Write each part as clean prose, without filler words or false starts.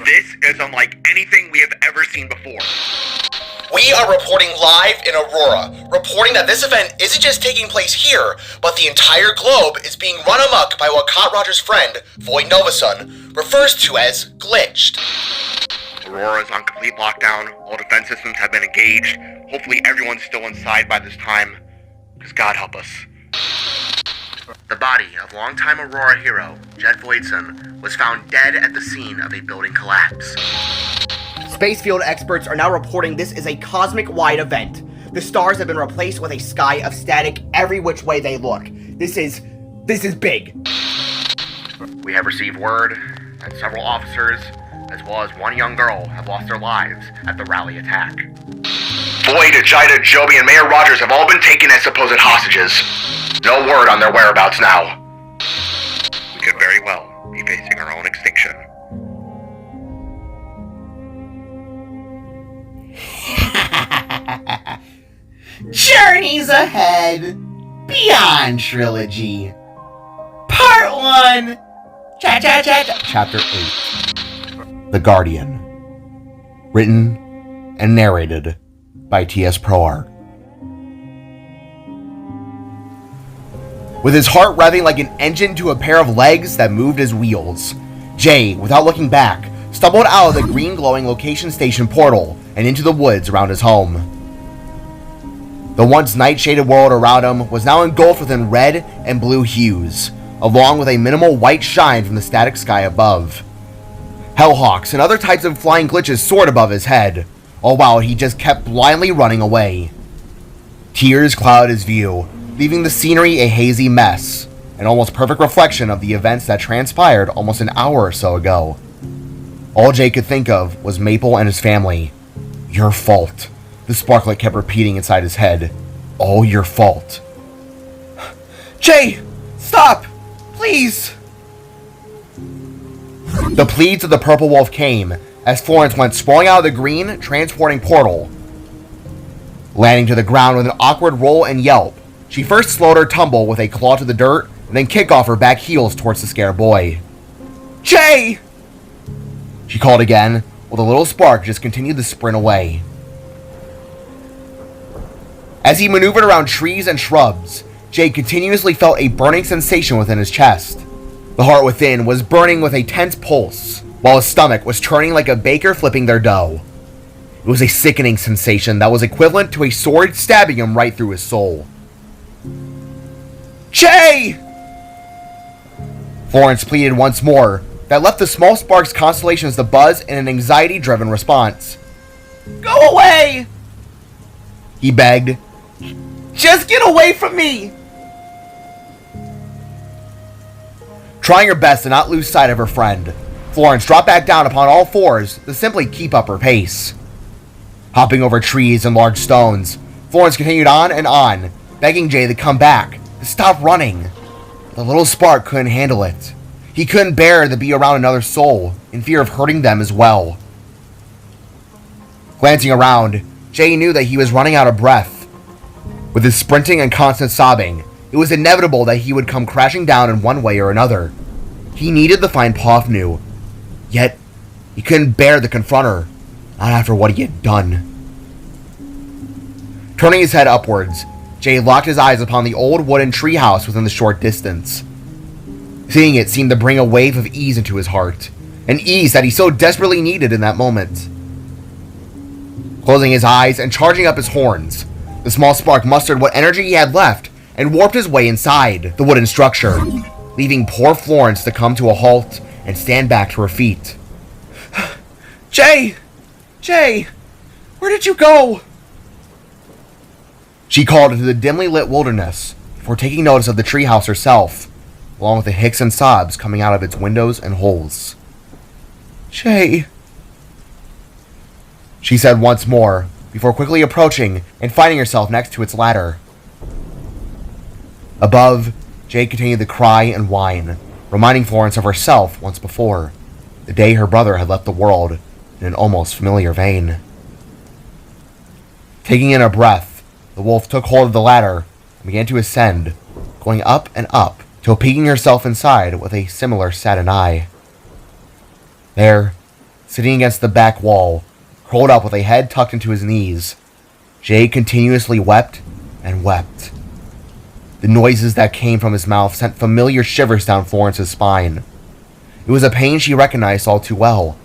This is unlike anything we have ever seen before. We are reporting live in Aurora, reporting that this event isn't just taking place here, but the entire globe is being run amok by what Cot Roger's friend, Void Novasun, refers to as glitched. Aurora is on complete lockdown, all defense systems have been engaged, hopefully everyone's still inside by this time, because God help us. The body of longtime Aurora hero, Jet Voidson, was found dead at the scene of a building collapse. Spacefield experts are now reporting this is a cosmic-wide event. The stars have been replaced with a sky of static every which way they look. This is big. We have received word that several officers, as well as one young girl, have lost their lives at the rally attack. Void, Jida, Joby, and Mayor Rogers have all been taken as supposed hostages. No word on their whereabouts now. We could very well be facing our own extinction. Journeys Ahead Beyond Trilogy Part 1 Chapter 8 The Guardian. Written and narrated by T.S. ProArt. With his heart revving like an engine to a pair of legs that moved as wheels, Jay, without looking back, stumbled out of the green glowing location station portal and into the woods around his home. The once night-shaded world around him was now engulfed within red and blue hues, along with a minimal white shine from the static sky above. Hellhawks and other types of flying glitches soared above his head, all while he just kept blindly running away. Tears clouded his view, leaving the scenery a hazy mess, an almost perfect reflection of the events that transpired almost an hour or so ago. All Jay could think of was Maple and his family. Your fault. The sparklet kept repeating inside his head. All your fault. Jay! Stop! Please! The pleads of the Purple Wolf came as Florence went sprawling out of the green, transporting portal. Landing to the ground with an awkward roll and yelp, she first slowed her tumble with a claw to the dirt, and then kicked off her back heels towards the scared boy. Jay! She called again, while the little spark just continued to sprint away. As he maneuvered around trees and shrubs, Jay continuously felt a burning sensation within his chest. The heart within was burning with a tense pulse, while his stomach was churning like a baker flipping their dough. It was a sickening sensation that was equivalent to a sword stabbing him right through his soul. Jay! Florence pleaded once more, that left the small spark's constellations to buzz in an anxiety-driven response. Go away! He begged. Just get away from me! Trying her best to not lose sight of her friend, Florence dropped back down upon all fours to simply keep up her pace. Hopping over trees and large stones, Florence continued on and on, begging Jay to come back, to stop running. The little spark couldn't handle it. He couldn't bear to be around another soul, in fear of hurting them as well. Glancing around, Jay knew that he was running out of breath. With his sprinting and constant sobbing, it was inevitable that he would come crashing down in one way or another. He needed to find Pofnu, yet he couldn't bear to confront her, not after what he had done. Turning his head upwards, Jay locked his eyes upon the old wooden treehouse within the short distance. Seeing it seemed to bring a wave of ease into his heart, an ease that he so desperately needed in that moment. Closing his eyes and charging up his horns, the small spark mustered what energy he had left and warped his way inside the wooden structure, leaving poor Florence to come to a halt and stand back to her feet. Jay! Jay! Where did you go? She called into the dimly lit wilderness before taking notice of the treehouse herself, along with the hicks and sobs coming out of its windows and holes. Jay, she said once more, before quickly approaching and finding herself next to its ladder. Above, Jay continued to cry and whine, reminding Florence of herself once before, the day her brother had left the world in an almost familiar vein. Taking in a breath, the wolf took hold of the ladder and began to ascend, going up and up, till peeking herself inside with a similar saddened eye. There, Sitting against the back wall, curled up with a head tucked into his knees, Jay continuously wept and wept. The noises that came from his mouth sent familiar shivers down Florence's spine. It was a pain she recognized all too well,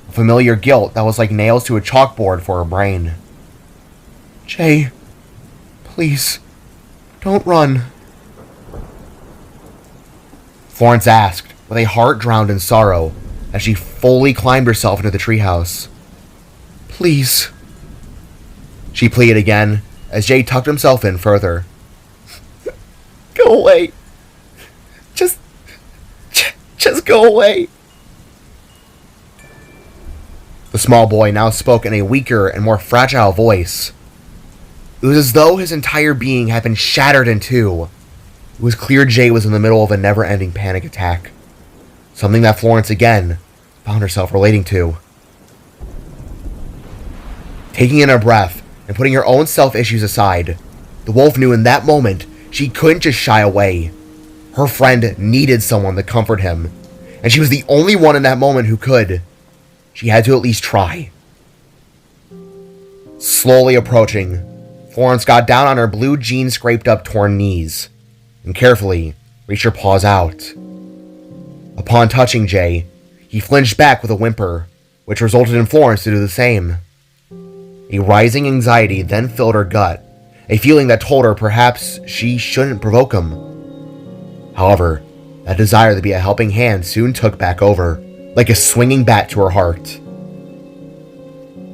a familiar guilt that was like nails to a chalkboard for her brain. Jay, please, don't run, Florence asked, with a heart drowned in sorrow, as she fully climbed herself into the treehouse. Please, she pleaded again, as Jay tucked himself in further. Go away. Just go away. The small boy now spoke in a weaker and more fragile voice. It was as though his entire being had been shattered in two. It was clear Jay was in the middle of a never-ending panic attack. Something that Florence again found herself relating to. Taking in a breath and putting her own self-issues aside, the wolf knew in that moment she couldn't just shy away. Her friend needed someone to comfort him, and she was the only one in that moment who could. She had to at least try. Slowly approaching, Florence got down on her blue jean scraped up torn knees, and carefully reached her paws out. Upon touching Jay, he flinched back with a whimper, which resulted in Florence to do the same. A rising anxiety then filled her gut, a feeling that told her perhaps she shouldn't provoke him. However, that desire to be a helping hand soon took back over, like a swinging bat to her heart.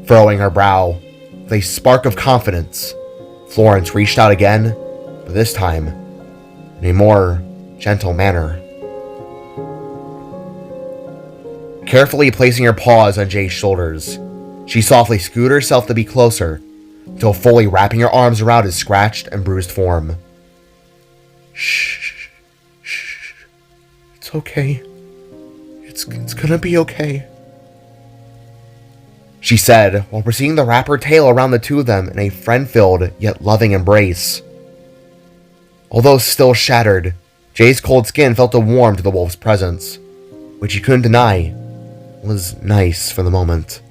Furrowing her brow, with a spark of confidence, Florence reached out again, but this time, in a more gentle manner. Carefully placing her paws on Jay's shoulders, she softly scooted herself to be closer, until fully wrapping her arms around his scratched and bruised form. Shh. It's okay. It's gonna be okay, she said, while proceeding to wrap her tail around the two of them in a friend-filled yet loving embrace. Although still shattered, Jay's cold skin felt a warmth to the wolf's presence, which he couldn't deny was nice for the moment.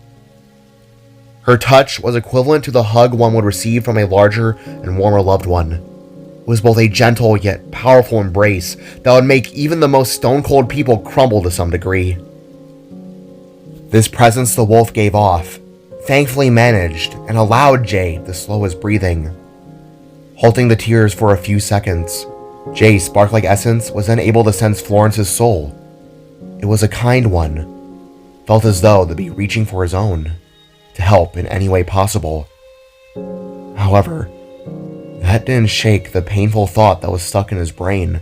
Her touch was equivalent to the hug one would receive from a larger and warmer loved one. It was both a gentle yet powerful embrace that would make even the most stone-cold people crumble to some degree. This presence the wolf gave off thankfully managed and allowed Jay to slow his breathing. Halting the tears for a few seconds, Jay's spark-like essence was then able to sense Florence's soul. It was a kind one, felt as though to be reaching for his own, to help in any way possible. However, that didn't shake the painful thought that was stuck in his brain,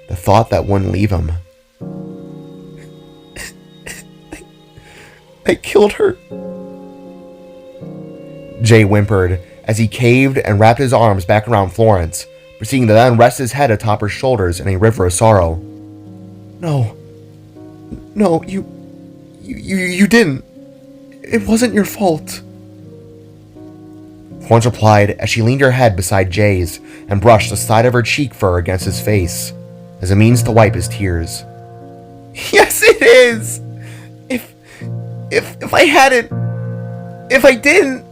the thought that wouldn't leave him. I killed her, Jay whimpered as he caved and wrapped his arms back around Florence, proceeding to then rest his head atop her shoulders in a river of sorrow. No, you didn't. It wasn't your fault, Florence replied as she leaned her head beside Jay's and brushed the side of her cheek fur against his face as a means to wipe his tears. Yes, it is! If I hadn't... If I didn't...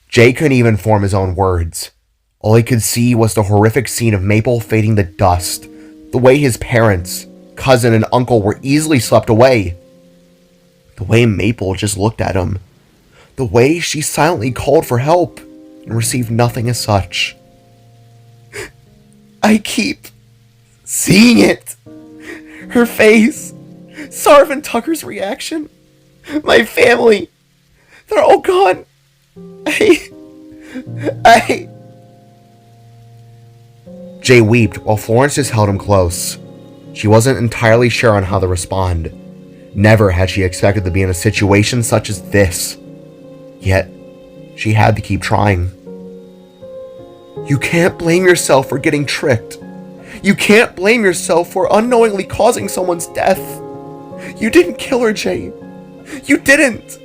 Jay couldn't even form his own words. All he could see was the horrific scene of Maple fading to dust, the way his parents, cousin, and uncle were easily swept away. The way Maple just looked at him. The way she silently called for help and received nothing as such. I keep seeing it. Her face. Sarv and Tucker's reaction. My family. They're all gone. Jay wept while Florence just held him close. She wasn't entirely sure on how to respond. Never had she expected to be in a situation such as this. Yet, she had to keep trying. You can't blame yourself for getting tricked. You can't blame yourself for unknowingly causing someone's death. You didn't kill her, Jay. You didn't.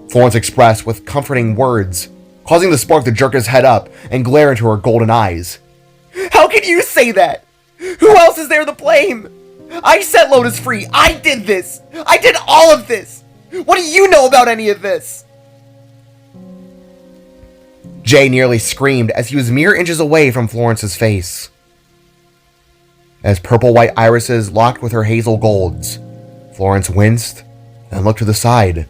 Florence expressed with comforting words, causing the spark to jerk his head up and glare into her golden eyes. How can you say that? Who else is there to blame? I set Lotus free! I did this! I did all of this! What do you know about any of this? Jay nearly screamed as he was mere inches away from Florence's face. As purple-white irises locked with her hazel golds, Florence winced and looked to the side.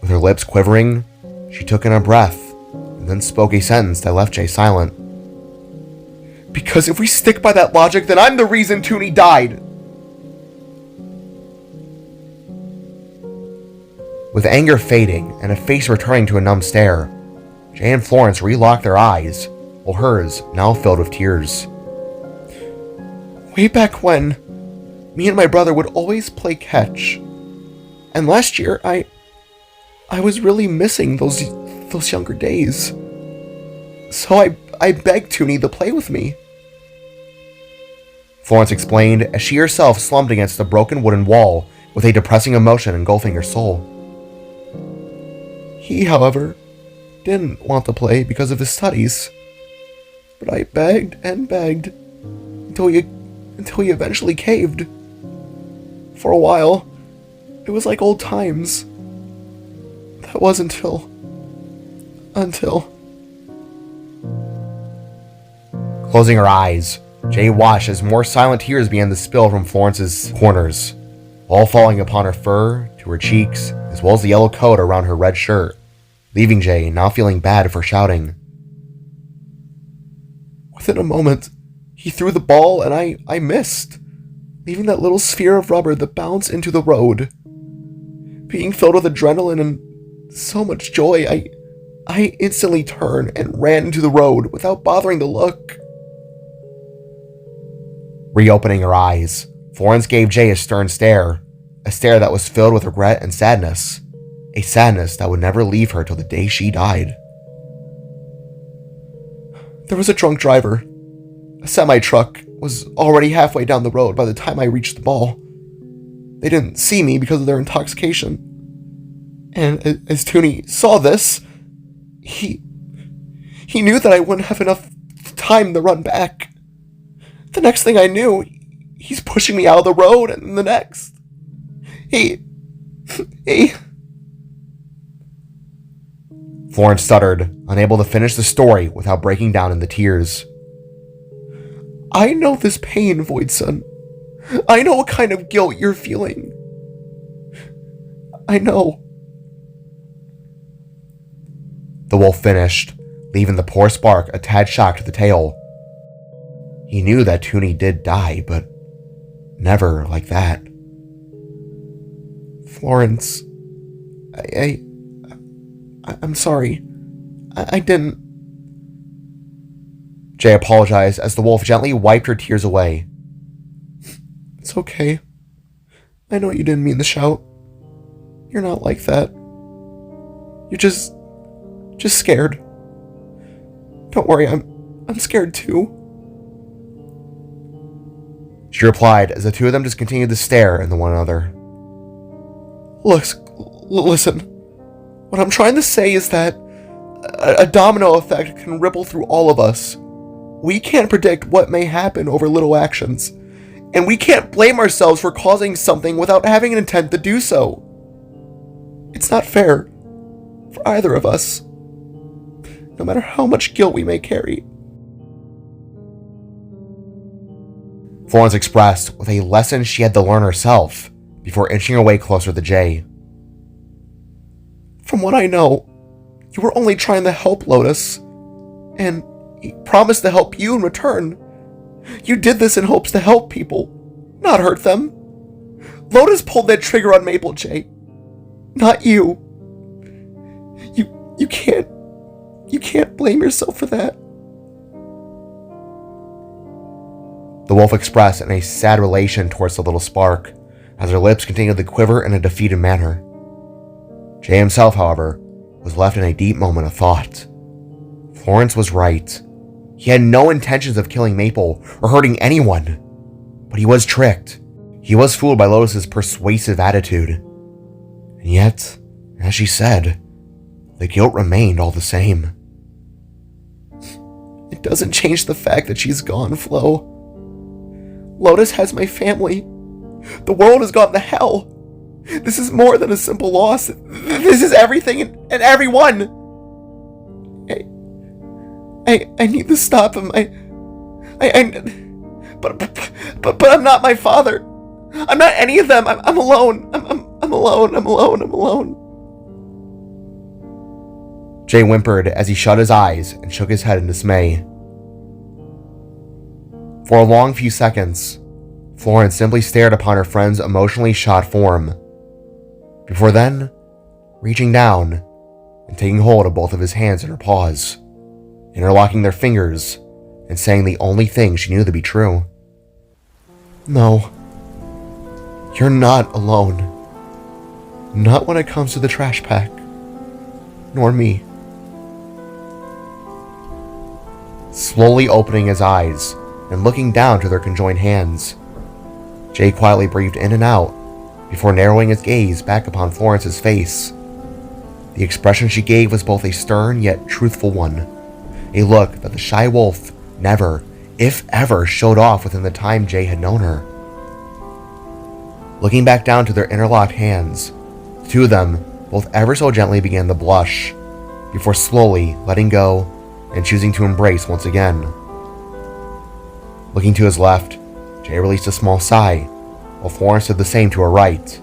With her lips quivering, she took in a breath and then spoke a sentence that left Jay silent. Because if we stick by that logic, then I'm the reason Toonie died! With anger fading and a face returning to a numb stare, Jay and Florence relocked their eyes, while hers now filled with tears. Way back when, me and my brother would always play catch. And last year, I was really missing those younger days. So I begged Toonie to play with me. Florence explained as she herself slumped against the broken wooden wall with a depressing emotion engulfing her soul. He, however, didn't want to play because of his studies. But I begged and begged until he eventually caved. For a while, it was like old times. That was until... Closing her eyes, Jay watched as more silent tears began to spill from Florence's corners, all falling upon her fur, to her cheeks, as well as the yellow coat around her red shirt, leaving Jay now feeling bad for shouting. Within a moment, he threw the ball and I missed, leaving that little sphere of rubber that bounced into the road. Being filled with adrenaline and so much joy, I instantly turned and ran into the road without bothering to look. Reopening her eyes, Florence gave Jay a stern stare, a stare that was filled with regret and sadness, a sadness that would never leave her till the day she died. There was a drunk driver. A semi-truck was already halfway down the road by the time I reached the ball. They didn't see me because of their intoxication. And as Toonie saw this, he knew that I wouldn't have enough time to run back. The next thing I knew, he's pushing me out of the road, and the next... He... Florence stuttered, unable to finish the story without breaking down into tears. I know this pain, Voidson. I know what kind of guilt you're feeling. I know. The wolf finished, leaving the poor spark a tad shocked to the tail. He knew that Toonie did die, but never like that. Florence, I'm sorry. I didn't... Jay apologized as the wolf gently wiped her tears away. It's okay. I know you didn't mean to shout. You're not like that. You're just scared. Don't worry, I'm scared too. She replied as the two of them just continued to stare into one another. Listen. What I'm trying to say is that a domino effect can ripple through all of us. We can't predict what may happen over little actions, and we can't blame ourselves for causing something without having an intent to do so. It's not fair for either of us, no matter how much guilt we may carry. Florence expressed with a lesson she had to learn herself before inching her way closer to Jay. From what I know, you were only trying to help Lotus, and he promised to help you in return. You did this in hopes to help people, not hurt them. Lotus pulled that trigger on Maple, Jay, not you. You can't blame yourself for that. The wolf expressed in a sad relation towards the little spark, as her lips continued to quiver in a defeated manner. Jay himself, however, was left in a deep moment of thought. Florence was right. He had no intentions of killing Maple or hurting anyone, but he was tricked. He was fooled by Lotus's persuasive attitude. And yet, as she said, the guilt remained all the same. It doesn't change the fact that she's gone, Flo. Lotus has my family. The world has gone to hell. This is more than a simple loss. This is everything and everyone. I need to stop him. But I'm not my father. I'm not any of them. I'm alone. I'm alone. Jay whimpered as he shut his eyes and shook his head in dismay. For a long few seconds, Florence simply stared upon her friend's emotionally shot form, before then reaching down and taking hold of both of his hands in her paws, interlocking their fingers and saying the only thing she knew to be true. No, you're not alone. Not when it comes to the trash pack, nor me. Slowly opening his eyes and looking down to their conjoined hands, Jay quietly breathed in and out before narrowing his gaze back upon Florence's face. The expression she gave was both a stern yet truthful one, a look that the shy wolf never, if ever, showed off within the time Jay had known her. Looking back down to their interlocked hands, the two of them both ever so gently began to blush, before slowly letting go and choosing to embrace once again. Looking to his left, Jay released a small sigh, while Florence did the same to her right.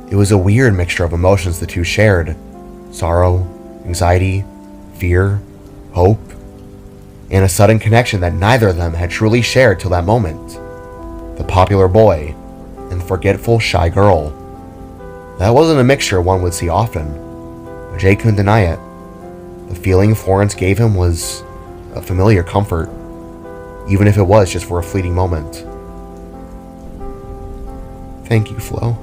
It was a weird mixture of emotions the two shared: sorrow, anxiety, fear, hope, and a sudden connection that neither of them had truly shared till that moment. The popular boy and the forgetful, shy girl. That wasn't a mixture one would see often, but Jay couldn't deny it. The feeling Florence gave him was a familiar comfort, even if it was just for a fleeting moment. Thank you, Flo,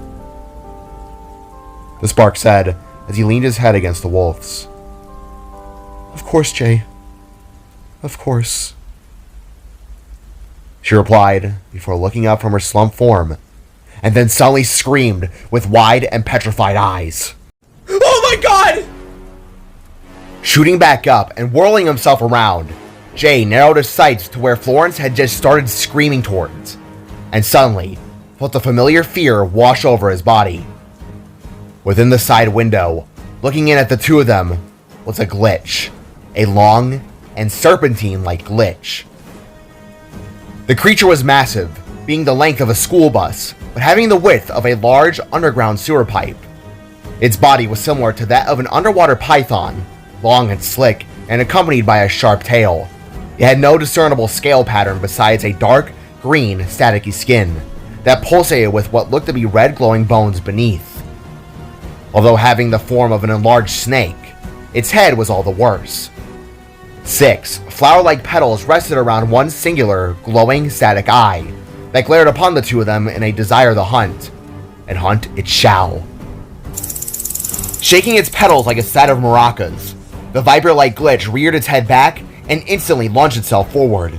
the spark said as he leaned his head against the wolf's. Of course, Jay. Of course, she replied before looking up from her slumped form, and then suddenly screamed with wide and petrified eyes. Oh my God! Shooting back up and whirling himself around, Jay narrowed his sights to where Florence had just started screaming towards, and suddenly felt the familiar fear wash over his body. Within the side window, looking in at the two of them, was a glitch, a long and serpentine-like glitch. The creature was massive, being the length of a school bus, but having the width of a large underground sewer pipe. Its body was similar to that of an underwater python, long and slick, and accompanied by a sharp tail. It had no discernible scale pattern besides a dark green, staticky skin that pulsated with what looked to be red glowing bones beneath. Although having the form of an enlarged snake, its head was all the worse. 6 flower-like petals rested around one singular, glowing, static eye that glared upon the two of them in a desire to hunt, and hunt it shall. Shaking its petals like a set of maracas, the viper-like glitch reared its head back and instantly launched itself forward.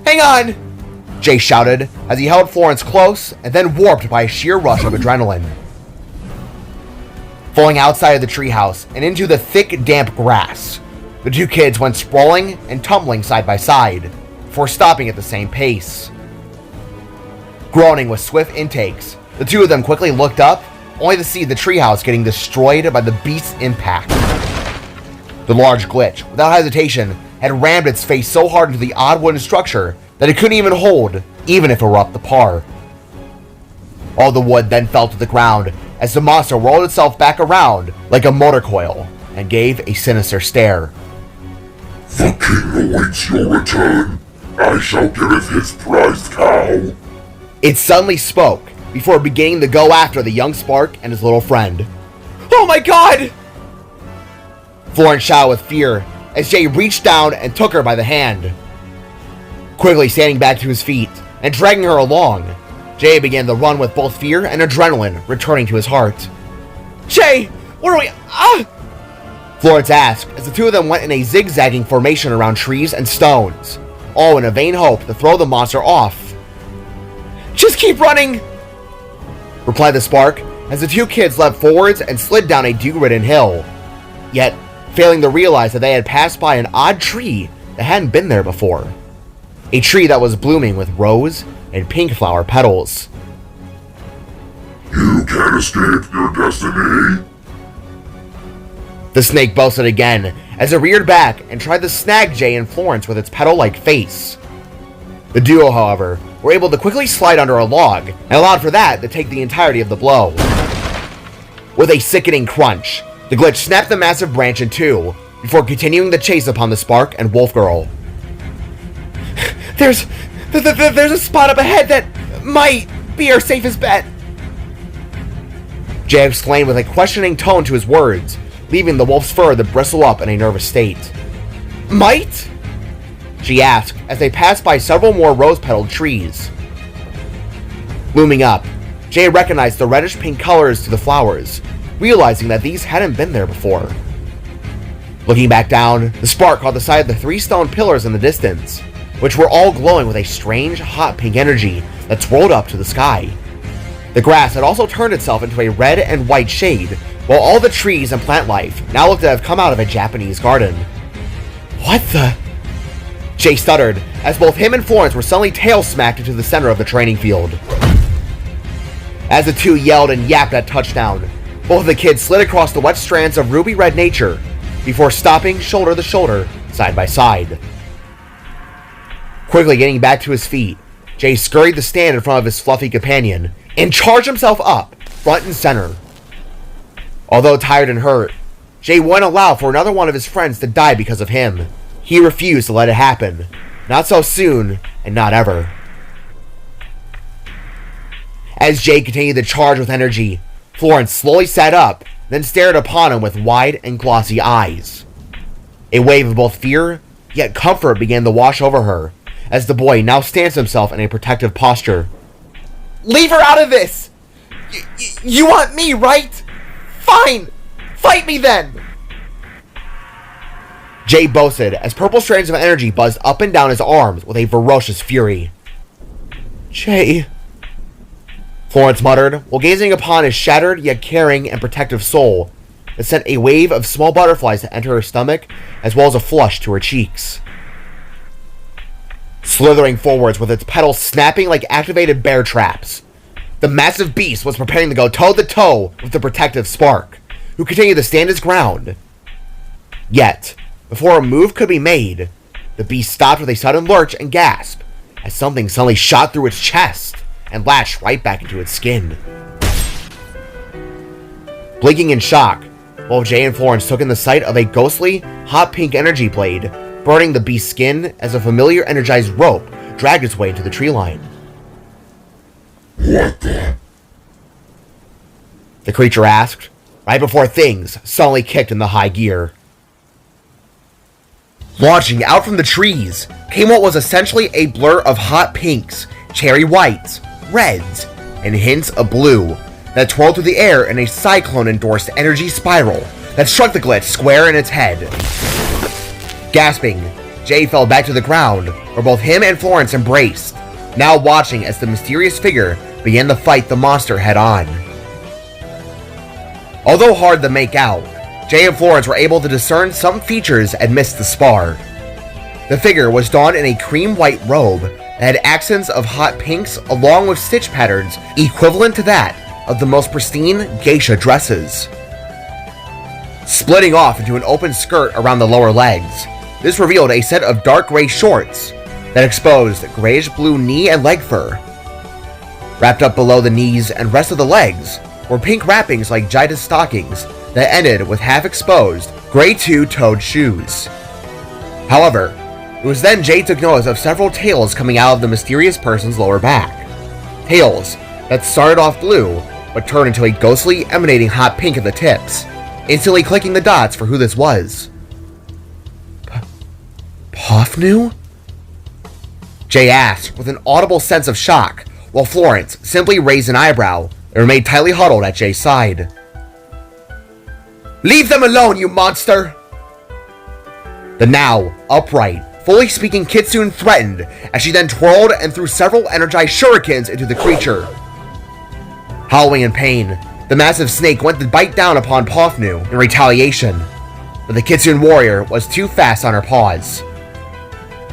Hang on! Jay shouted as he held Florence close and then warped by a sheer rush of adrenaline. Falling outside of the treehouse and into the thick, damp grass, the two kids went sprawling and tumbling side by side, before stopping at the same pace. Groaning with swift intakes, the two of them quickly looked up, only to see the treehouse getting destroyed by the beast's impact. The large glitch, without hesitation, had rammed its face so hard into the odd wooden structure that it couldn't even hold, even if it were up to par. All the wood then fell to the ground as the monster rolled itself back around like a motor coil and gave a sinister stare. The king awaits your return. I shall give his prized cow. It suddenly spoke before beginning to go after the young spark and his little friend. Oh my God! Florence shouted with fear as Jay reached down and took her by the hand. Quickly standing back to his feet and dragging her along, Jay began to run with both fear and adrenaline returning to his heart. Jay, where are we? Florence asked as the two of them went in a zigzagging formation around trees and stones, all in a vain hope to throw the monster off. Just keep running, replied the spark as the two kids leapt forwards and slid down a dew-ridden hill, yet failing to realize that they had passed by an odd tree that hadn't been there before. A tree that was blooming with rose, and pink flower petals. You can't escape your destiny. The snake boasted again as it reared back and tried to snag Jay and Florence with its petal-like face. The duo, however, were able to quickly slide under a log and allowed for that to take the entirety of the blow. With a sickening crunch, the glitch snapped the massive branch in two before continuing the chase upon the Spark and Wolf Girl. There's a spot up ahead that might be our safest bet, Jay exclaimed with a questioning tone to his words, leaving the wolf's fur to bristle up in a nervous state. Might? She asked as they passed by several more rose-petaled trees. Looming up, Jay recognized the reddish-pink colors to the flowers, realizing that these hadn't been there before. Looking back down, the Spark caught the side of the 3 stone pillars in the distance, which were all glowing with a strange, hot pink energy that swirled up to the sky. The grass had also turned itself into a red and white shade, while all the trees and plant life now looked to have come out of a Japanese garden. What the? Jay stuttered, as both him and Florence were suddenly tail-smacked into the center of the training field. As the two yelled and yapped at touchdown, both of the kids slid across the wet strands of ruby-red nature, before stopping shoulder to shoulder, side by side. Quickly getting back to his feet, Jay scurried to stand in front of his fluffy companion, and charged himself up, front and center. Although tired and hurt, Jay wouldn't allow for another one of his friends to die because of him. He refused to let it happen. Not so soon, and not ever. As Jay continued to charge with energy, Florence slowly sat up, then stared upon him with wide and glossy eyes. A wave of both fear, yet comfort began to wash over her, as the boy now stands himself in a protective posture. Leave her out of this! You want me, right? Fine! Fight me then! Jay boasted as purple strands of energy buzzed up and down his arms with a ferocious fury. Jay, Florence muttered while gazing upon his shattered yet caring and protective soul that sent a wave of small butterflies to enter her stomach as well as a flush to her cheeks. Slithering forwards with its petals snapping like activated bear traps, the massive beast was preparing to go toe-to-toe with the protective Spark, who continued to stand his ground. Yet, before a move could be made, the beast stopped with a sudden lurch and gasp as something suddenly shot through its chest and latched right back into its skin. Blinking in shock, while Jay and Florence took in the sight of a ghostly, hot pink energy blade burning the beast's skin as a familiar energized rope dragged its way into the tree line. What the? The creature asked, right before things suddenly kicked into high gear. Launching out from the trees came what was essentially a blur of hot pinks, cherry whites, reds, and hints of blue that twirled through the air in a cyclone-endorsed energy spiral that struck the glitch square in its head. Gasping, Jay fell back to the ground, where both him and Florence embraced, now watching as the mysterious figure began to fight the monster head-on. Although hard to make out, Jay and Florence were able to discern some features amidst the spar. The figure was donned in a cream-white robe that had accents of hot pinks along with stitch patterns equivalent to that of the most pristine geisha dresses. Splitting off into an open skirt around the lower legs, this revealed a set of dark gray shorts that exposed grayish-blue knee and leg fur. Wrapped up below the knees and rest of the legs were pink wrappings like Jida's stockings that ended with half-exposed, gray two-toed shoes. However, it was then Jay took notice of several tails coming out of the mysterious person's lower back. Tails that started off blue, but turned into a ghostly, emanating hot pink at the tips, instantly clicking the dots for who this was. Pofnu? Jay asked with an audible sense of shock, while Florence simply raised an eyebrow and remained tightly huddled at Jay's side. Leave them alone, you monster! The now upright, fully speaking Kitsune threatened as she then twirled and threw several energized shurikens into the creature. Howling in pain, the massive snake went to bite down upon Pofnu in retaliation, but the Kitsune warrior was too fast on her paws.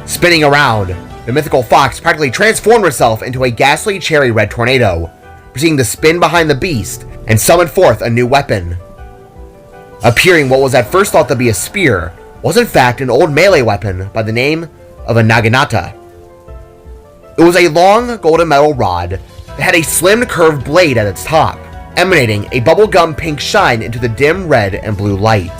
Spinning around, the mythical fox practically transformed herself into a ghastly cherry red tornado, proceeding to spin behind the beast and summon forth a new weapon. Appearing what was at first thought to be a spear was in fact an old melee weapon by the name of a naginata. It was a long golden metal rod that had a slim curved blade at its top, emanating a bubblegum pink shine into the dim red and blue light.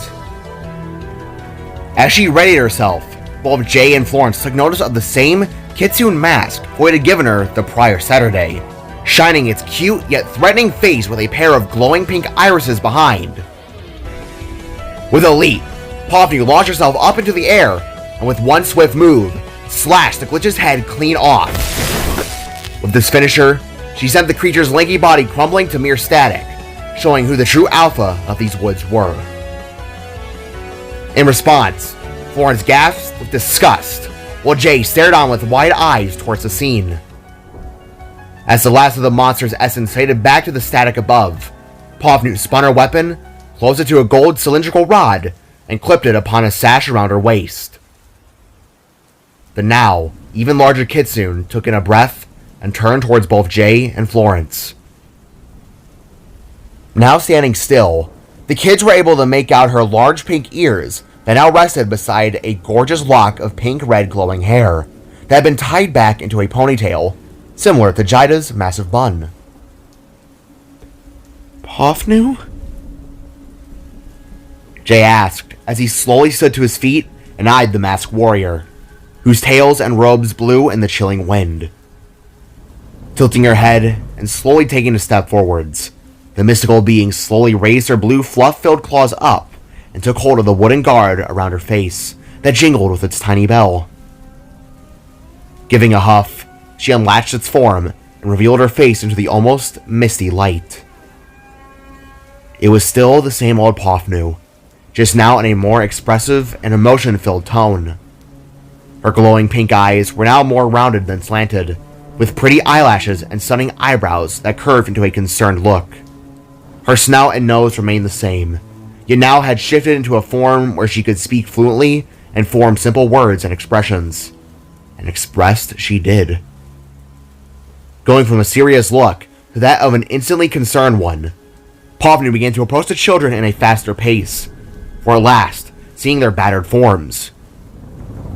As she readied herself, both Jay and Florence took notice of the same kitsune mask Void had given her the prior Saturday, shining its cute yet threatening face with a pair of glowing pink irises behind. With a leap, Pofnu launched herself up into the air, and with one swift move, slashed the glitch's head clean off. With this finisher, she sent the creature's lanky body crumbling to mere static, showing who the true alpha of these woods were. In response, Florence gasped with disgust, while Jay stared on with wide eyes towards the scene. As the last of the monster's essence faded back to the static above, Pofnu spun her weapon, closed it to a gold cylindrical rod, and clipped it upon a sash around her waist. The now even larger kitsune took in a breath and turned towards both Jay and Florence. Now standing still, the kids were able to make out her large pink ears that now rested beside a gorgeous lock of pink-red glowing hair that had been tied back into a ponytail, similar to Jaida's massive bun. Pofnu? Jay asked as he slowly stood to his feet and eyed the masked warrior, whose tails and robes blew in the chilling wind. Tilting her head and slowly taking a step forwards, the mystical being slowly raised her blue fluff-filled claws up and took hold of the wooden guard around her face that jingled with its tiny bell. Giving a huff, she unlatched its form and revealed her face into the almost misty light. It was still the same old Pofnu, just now in a more expressive and emotion-filled tone. Her glowing pink eyes were now more rounded than slanted, with pretty eyelashes and stunning eyebrows that curved into a concerned look. Her snout and nose remained the same, yet now had shifted into a form where she could speak fluently and form simple words and expressions. And expressed she did. Going from a serious look to that of an instantly concerned one, Pofnu began to approach the children in a faster pace, for at last, seeing their battered forms.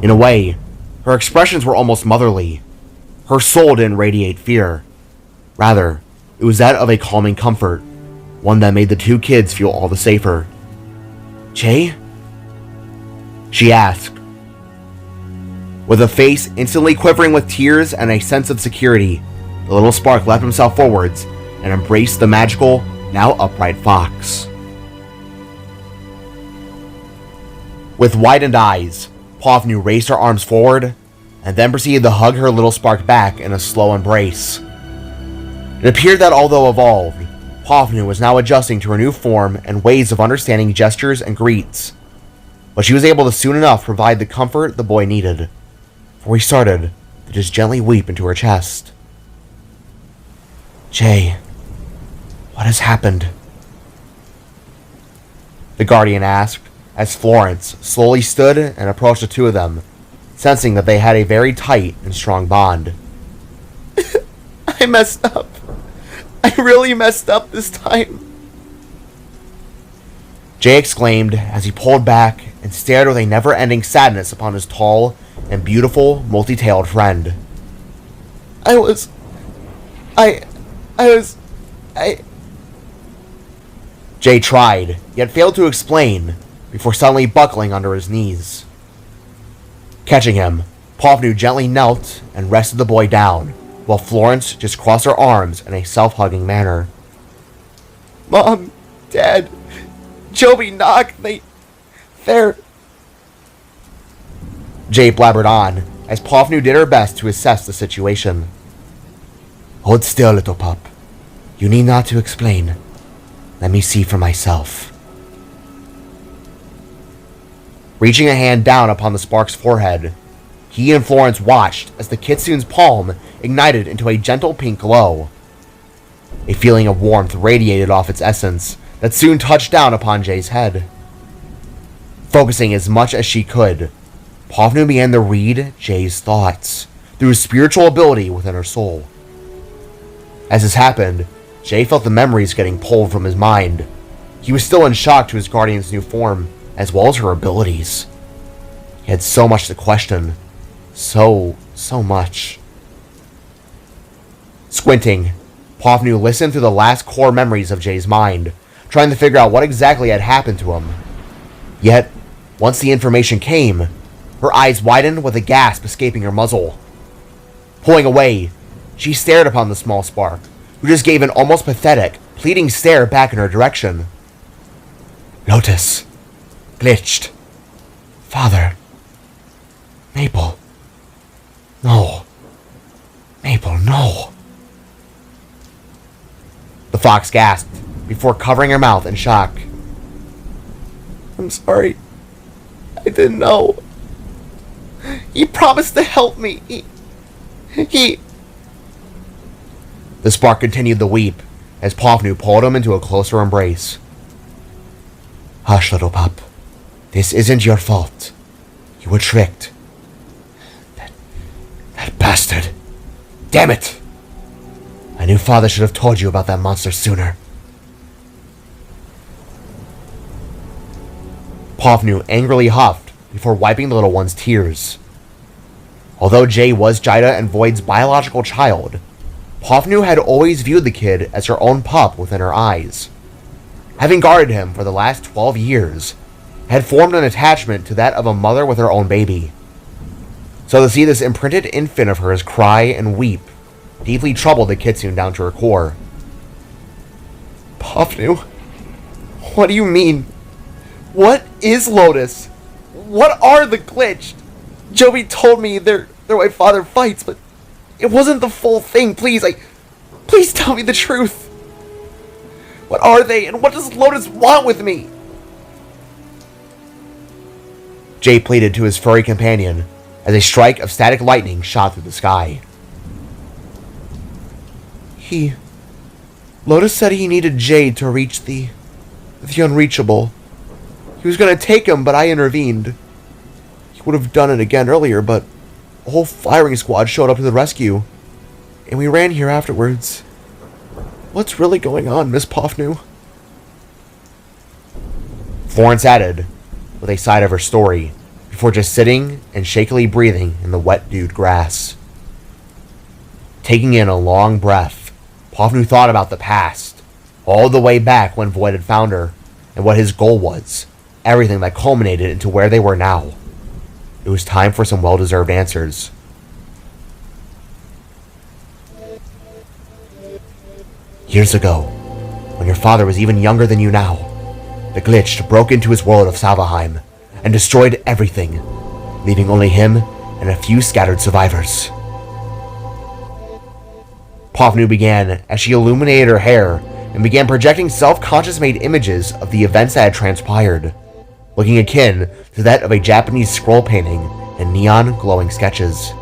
In a way, her expressions were almost motherly. Her soul didn't radiate fear. Rather, it was that of a calming comfort, one that made the two kids feel all the safer. "Jay?" she asked. With a face instantly quivering with tears and a sense of security, the little spark leapt himself forwards and embraced the magical, now upright fox. With widened eyes, Pofnu raised her arms forward, and then proceeded to hug her little spark back in a slow embrace. It appeared that although evolved, Pofnu was now adjusting to her new form and ways of understanding gestures and greets, but she was able to soon enough provide the comfort the boy needed, for he started to just gently weep into her chest. "Jay, what has happened?" the guardian asked, as Florence slowly stood and approached the two of them, sensing that they had a very tight and strong bond. I messed up. I really messed up this time. Jay exclaimed as he pulled back and stared with a never-ending sadness upon his tall and beautiful, multi-tailed friend. Jay tried, yet failed to explain, before suddenly buckling under his knees. Catching him, Pofnu gently knelt and rested the boy down, while Florence just crossed her arms in a self-hugging manner. Mom, Dad, Joby, Knock, they're... Jay blabbered on, as Pofnu did her best to assess the situation. "Hold still, little pup. You need not to explain. Let me see for myself." Reaching a hand down upon the spark's forehead, he and Florence watched as the kitsune's palm ignited into a gentle pink glow. A feeling of warmth radiated off its essence that soon touched down upon Jay's head. Focusing as much as she could, Pofnu began to read Jay's thoughts, through his spiritual ability within her soul. As this happened, Jay felt the memories getting pulled from his mind. He was still in shock to his guardian's new form, as well as her abilities. He had so much to question. So much. Squinting, Pofnu listened through the last core memories of Jay's mind, trying to figure out what exactly had happened to him. Yet, once the information came, her eyes widened with a gasp escaping her muzzle. Pulling away, she stared upon the small spark, who just gave an almost pathetic, pleading stare back in her direction. Lotus. Glitched. Father. Maple. No. Maple, no. The fox gasped, before covering her mouth in shock. I'm sorry. I didn't know. He promised to help me. He... The spark continued to weep, as Pofnu pulled him into a closer embrace. Hush, little pup. This isn't your fault. You were tricked. That bastard. Damn it! I knew Father should have told you about that monster sooner. Pofnu angrily huffed before wiping the little one's tears. Although Jay was Jida and Void's biological child, Pofnu had always viewed the kid as her own pup within her eyes. Having guarded him for the last 12 years, had formed an attachment to that of a mother with her own baby. So to see this imprinted infant of hers cry and weep deeply troubled the kitsune down to her core. Pofnu, what do you mean? What is Lotus? What are the glitched? Joby told me they're why Father fights, but it wasn't the full thing. Please tell me the truth. What are they, and what does Lotus want with me? Jay pleaded to his furry companion as a strike of static lightning shot through the sky. Lotus said he needed Jade to reach the unreachable. He was going to take him, but I intervened. He would have done it again earlier, but a whole firing squad showed up to the rescue, and we ran here afterwards. What's really going on, Miss Pofnu? Florence added, with a side of her story, before just sitting and shakily breathing in the wet dewed grass. Taking in a long breath, Pofnu thought about the past, all the way back when Void had found her, and what his goal was, everything that culminated into where they were now. It was time for some well-deserved answers. Years ago, when your father was even younger than you now, the glitch broke into his world of Salvaheim and destroyed everything, leaving only him and a few scattered survivors. Pofnu began as she illuminated her hair and began projecting self-conscious made images of the events that had transpired, looking akin to that of a Japanese scroll painting and neon glowing sketches.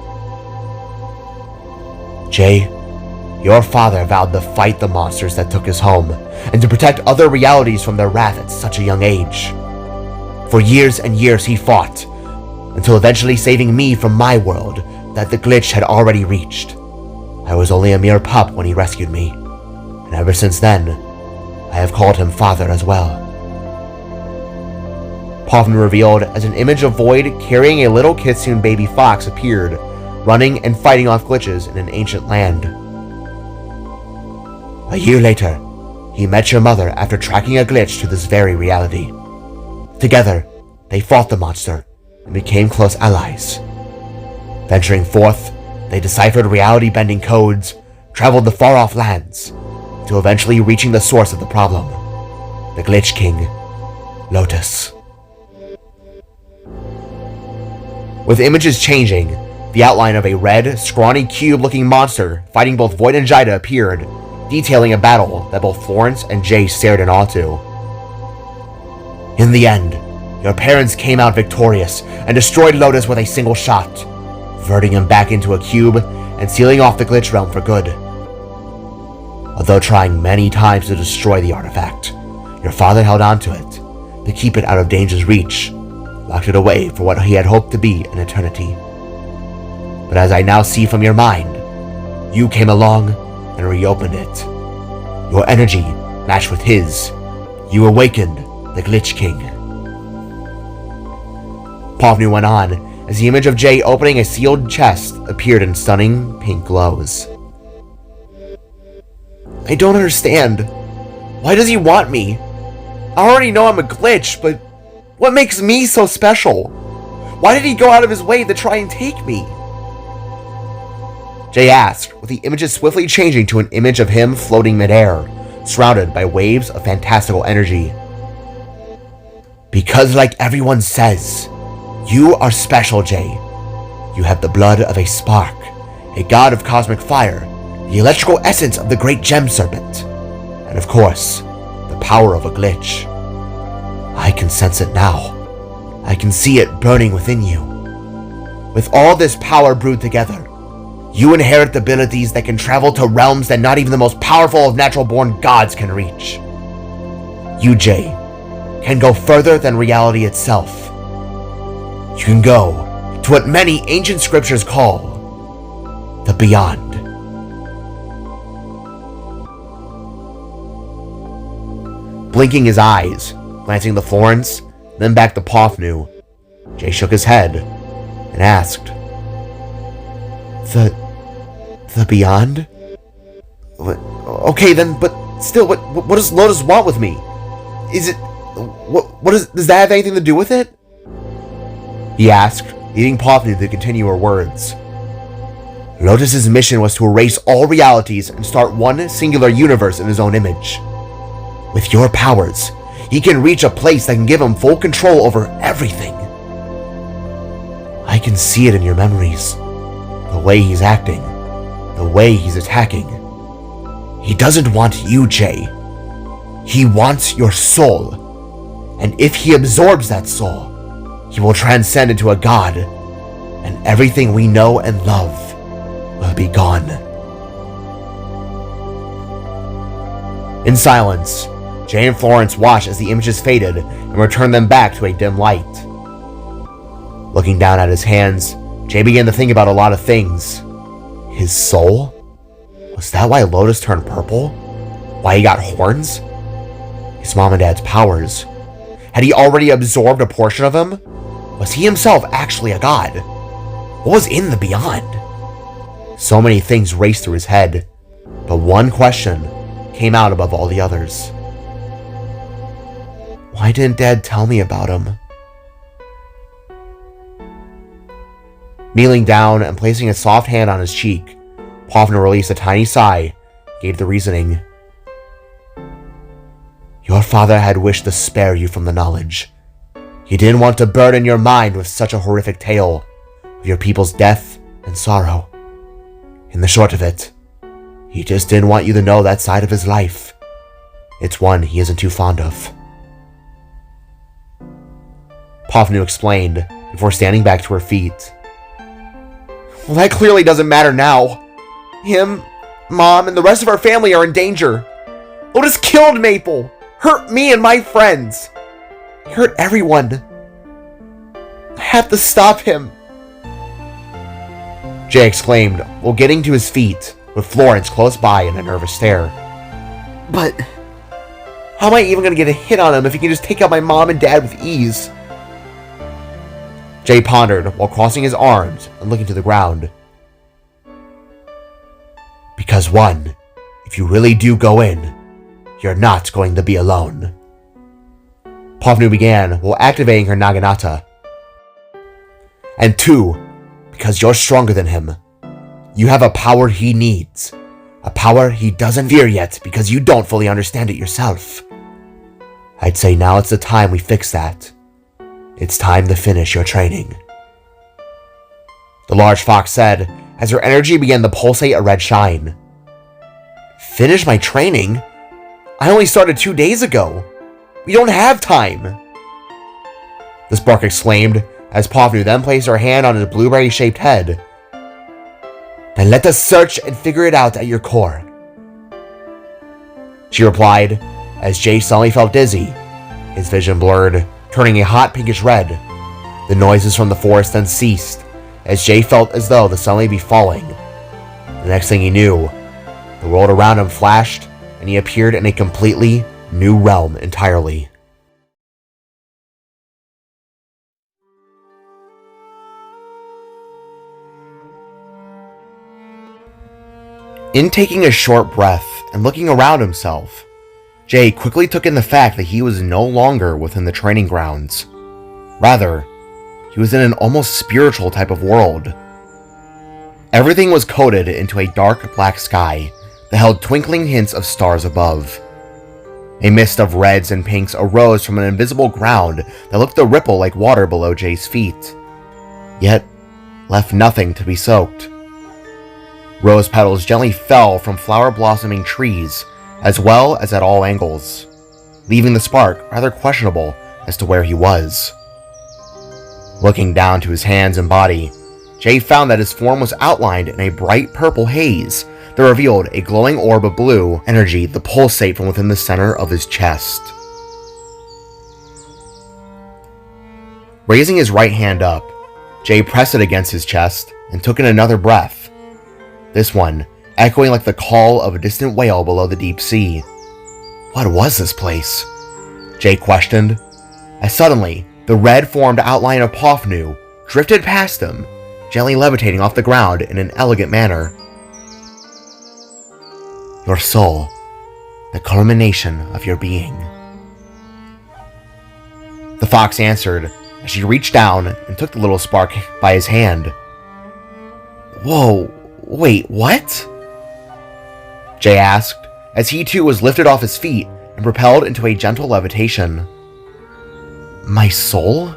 Jay, your father vowed to fight the monsters that took his home, and to protect other realities from their wrath at such a young age. For years and years he fought, until eventually saving me from my world that the glitch had already reached. I was only a mere pup when he rescued me, and ever since then, I have called him father as well. Pofnu revealed as an image of Void carrying a little kitsune baby fox appeared, running and fighting off glitches in an ancient land. A year later, he met your mother after tracking a glitch to this very reality. Together, they fought the monster and became close allies. Venturing forth, they deciphered reality-bending codes, traveled to far-off lands, to eventually reaching the source of the problem, the Glitch King, Lotus. With images changing, the outline of a red, scrawny cube-looking monster fighting both Void and Jida appeared, detailing a battle that both Florence and Jay stared in awe to. In the end, your parents came out victorious and destroyed Lotus with a single shot, converting him back into a cube and sealing off the glitch realm for good. Although trying many times to destroy the artifact, your father held on to it, to keep it out of danger's reach, locked it away for what he had hoped to be an eternity. But as I now see from your mind, you came along and reopened it. Your energy matched with his. You awakened the Glitch King. Pofnu went on as the image of Jay opening a sealed chest appeared in stunning pink glows. I don't understand. Why does he want me? I already know I'm a glitch, but what makes me so special? Why did he go out of his way to try and take me? Jay asked, with the images swiftly changing to an image of him floating midair, surrounded by waves of fantastical energy. Because like everyone says, you are special, Jay. You have the blood of a spark, a god of cosmic fire, the electrical essence of the great gem serpent, and of course, the power of a glitch. I can sense it now. I can see it burning within you. With all this power brewed together, you inherit abilities that can travel to realms that not even the most powerful of natural-born gods can reach. You, Jay, can go further than reality itself. You can go to what many ancient scriptures call the beyond. Blinking his eyes, glancing to Florence, then back to Pofnu, Jay shook his head and asked, The beyond? Okay then, but still, what does Lotus want with me? Is it... does that have anything to do with it? He asked, leading Pofnu to continue her words. Lotus's mission was to erase all realities and start one singular universe in his own image. With your powers, he can reach a place that can give him full control over everything. I can see it in your memories. The way he's acting. The way he's attacking. He doesn't want you, Jay. He wants your soul. And if he absorbs that soul, he will transcend into a god, and everything we know and love will be gone. In silence, Jay and Florence watched as the images faded and returned them back to a dim light. Looking down at his hands, Jay began to think about a lot of things. His soul? Was that why Lotus turned purple? Why he got horns? His mom and dad's powers. Had he already absorbed a portion of him? Was he himself actually a god? What was in the beyond? So many things raced through his head, but one question came out above all the others. Why didn't Dad tell me about him? Kneeling down and placing a soft hand on his cheek, Pofnu released a tiny sigh, gave the reasoning. Your father had wished to spare you from the knowledge. He didn't want to burden your mind with such a horrific tale of your people's death and sorrow. In the short of it, he just didn't want you to know that side of his life. It's one he isn't too fond of. Pofnu explained before standing back to her feet. Well, that clearly doesn't matter now. Him, Mom, and the rest of our family are in danger. Lotus killed Maple, hurt me and my friends. He hurt everyone. I have to stop him. Jay exclaimed while getting to his feet, with Florence close by in a nervous stare. But how am I even going to get a hit on him if he can just take out my mom and dad with ease? Jay pondered while crossing his arms and looking to the ground. Because one, if you really do go in, you're not going to be alone. Pofnu began while activating her Naginata. And two, because you're stronger than him. You have a power he needs. A power he doesn't fear yet because you don't fully understand it yourself. I'd say now it's the time we fix that. It's time to finish your training. The large fox said as her energy began to pulsate a red shine. Finish my training? I only started 2 days ago. We don't have time. The spark exclaimed as Pofnu then placed her hand on his blueberry-shaped head. Then let us search and figure it out at your core. She replied as Jay suddenly felt dizzy, his vision blurred, turning a hot pinkish red. The noises from the forest then ceased, as Jay felt as though the sun may be falling. The next thing he knew, the world around him flashed, and he appeared in a completely new realm entirely. In taking a short breath and looking around himself, Jay quickly took in the fact that he was no longer within the training grounds. Rather, he was in an almost spiritual type of world. Everything was coated into a dark black sky that held twinkling hints of stars above. A mist of reds and pinks arose from an invisible ground that looked to ripple like water below Jay's feet, yet left nothing to be soaked. Rose petals gently fell from flower-blossoming trees, as well as at all angles, leaving the spark rather questionable as to where he was. Looking down to his hands and body, Jay found that his form was outlined in a bright purple haze that revealed a glowing orb of blue energy that pulsate from within the center of his chest. Raising his right hand up, Jay pressed it against his chest and took in another breath. This one echoing like the call of a distant whale below the deep sea. What was this place? Jay questioned, as suddenly the red-formed outline of Pofnu drifted past him, gently levitating off the ground in an elegant manner. Your soul, the culmination of your being. The fox answered as she reached down and took the little spark by his hand. Whoa, wait, what? Jay asked, as he too was lifted off his feet and propelled into a gentle levitation. My soul?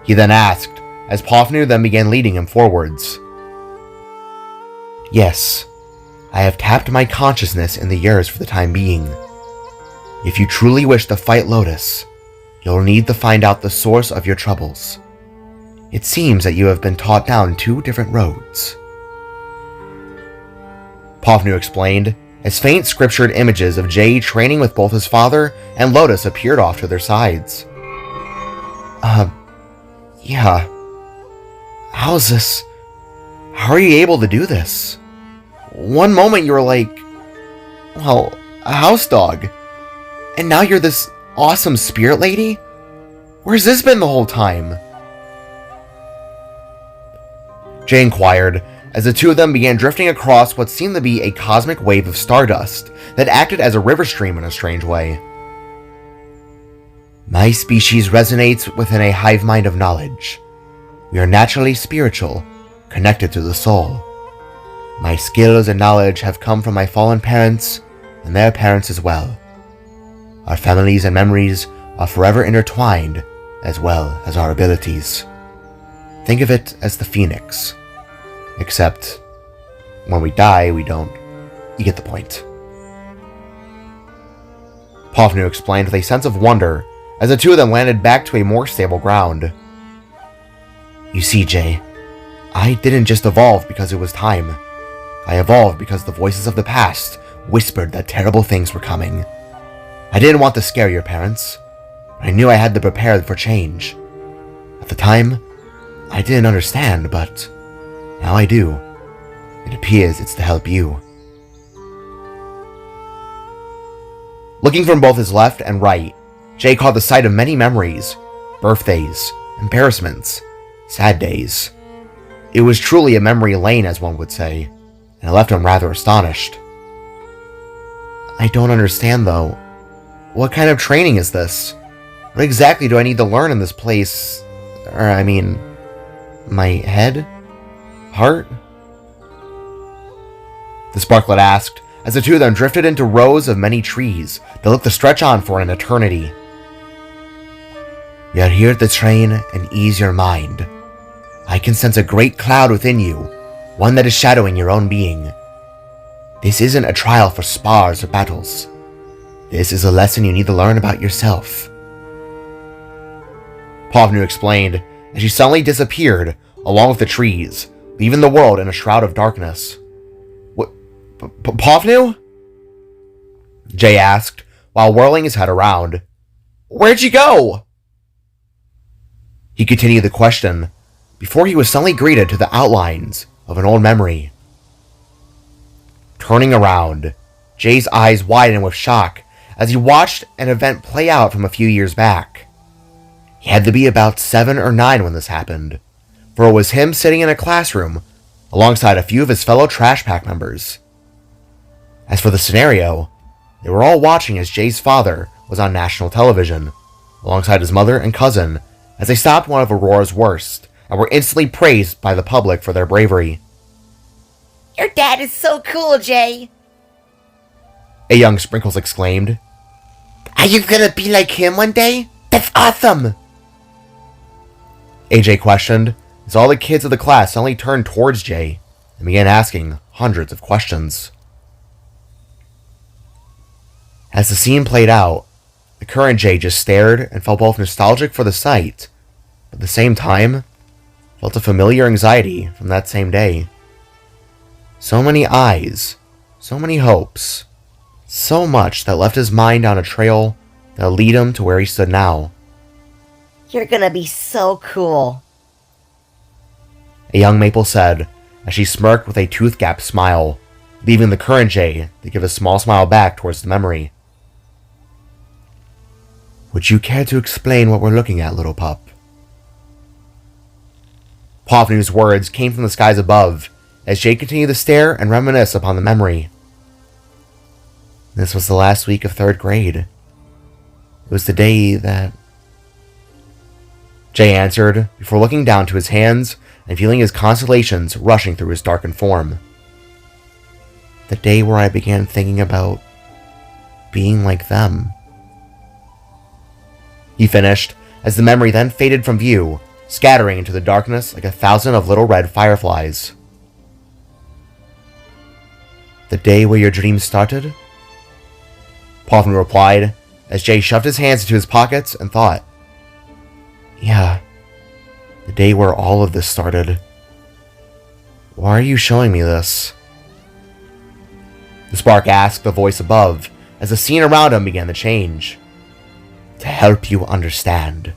He then asked, as Pofnu then began leading him forwards. Yes, I have tapped my consciousness in the years for the time being. If you truly wish to fight Lotus, you'll need to find out the source of your troubles. It seems that you have been taught down 2 different roads. Pofnu explained, as faint scriptured images of Jay training with both his father and Lotus appeared off to their sides. Yeah. How's this? How are you able to do this? One moment you were like, well, a house dog. And now you're this awesome spirit lady? Where's this been the whole time? Jay inquired, as the two of them began drifting across what seemed to be a cosmic wave of stardust that acted as a river stream in a strange way. My species resonates within a hive mind of knowledge. We are naturally spiritual, connected to the soul. My skills and knowledge have come from my fallen parents and their parents as well. Our families and memories are forever intertwined, as well as our abilities. Think of it as the phoenix. Except, when we die, we don't. You get the point. Pofnu explained with a sense of wonder as the two of them landed back to a more stable ground. You see, Jay, I didn't just evolve because it was time. I evolved because the voices of the past whispered that terrible things were coming. I didn't want to scare your parents. I knew I had to prepare for change. At the time, I didn't understand, but now I do. It appears it's to help you. Looking from both his left and right, Jay caught the sight of many memories, birthdays, embarrassments, sad days. It was truly a memory lane, as one would say, and it left him rather astonished. I don't understand, though. What kind of training is this? What exactly do I need to learn in this place? My head? Heart? The sparklet asked, as the two of them drifted into rows of many trees that looked to stretch on for an eternity. We are here to train and ease your mind. I can sense a great cloud within you, one that is shadowing your own being. This isn't a trial for spars or battles. This is a lesson you need to learn about yourself. Pofnu explained, as she suddenly disappeared along with the trees, leaving the world in a shroud of darkness. What? Pofnu? Jay asked, while whirling his head around. Where'd you go? He continued the question, before he was suddenly greeted to the outlines of an old memory. Turning around, Jay's eyes widened with shock as he watched an event play out from a few years back. He had to be about 7 or 9 when this happened, for it was him sitting in a classroom alongside a few of his fellow Trash Pack members. As for the scenario, they were all watching as Jay's father was on national television, alongside his mother and cousin, as they stopped one of Aurora's worst and were instantly praised by the public for their bravery. Your dad is so cool, Jay! A young Sprinkles exclaimed. Are you gonna be like him one day? That's awesome! AJ questioned, as all the kids of the class suddenly turned towards Jay and began asking hundreds of questions. As the scene played out, the current Jay just stared and felt both nostalgic for the sight, but at the same time, felt a familiar anxiety from that same day. So many eyes, so many hopes, so much that left his mind on a trail that would lead him to where he stood now. You're gonna be so cool. A young Maple said, as she smirked with a tooth-gap smile, leaving the current Jay to give a small smile back towards the memory. Would you care to explain what we're looking at, little pup? Pofnu's words came from the skies above, as Jay continued to stare and reminisce upon the memory. This was the last week of 3rd grade. It was the day that... Jay answered, before looking down to his hands and feeling his constellations rushing through his darkened form. The day where I began thinking about being like them. He finished, as the memory then faded from view, scattering into the darkness like 1,000 of little red fireflies. The day where your dreams started? Pofnu replied, as Jay shoved his hands into his pockets and thought. Yeah, the day where all of this started. Why are you showing me this? The spark asked the voice above, as the scene around him began to change. To help you understand.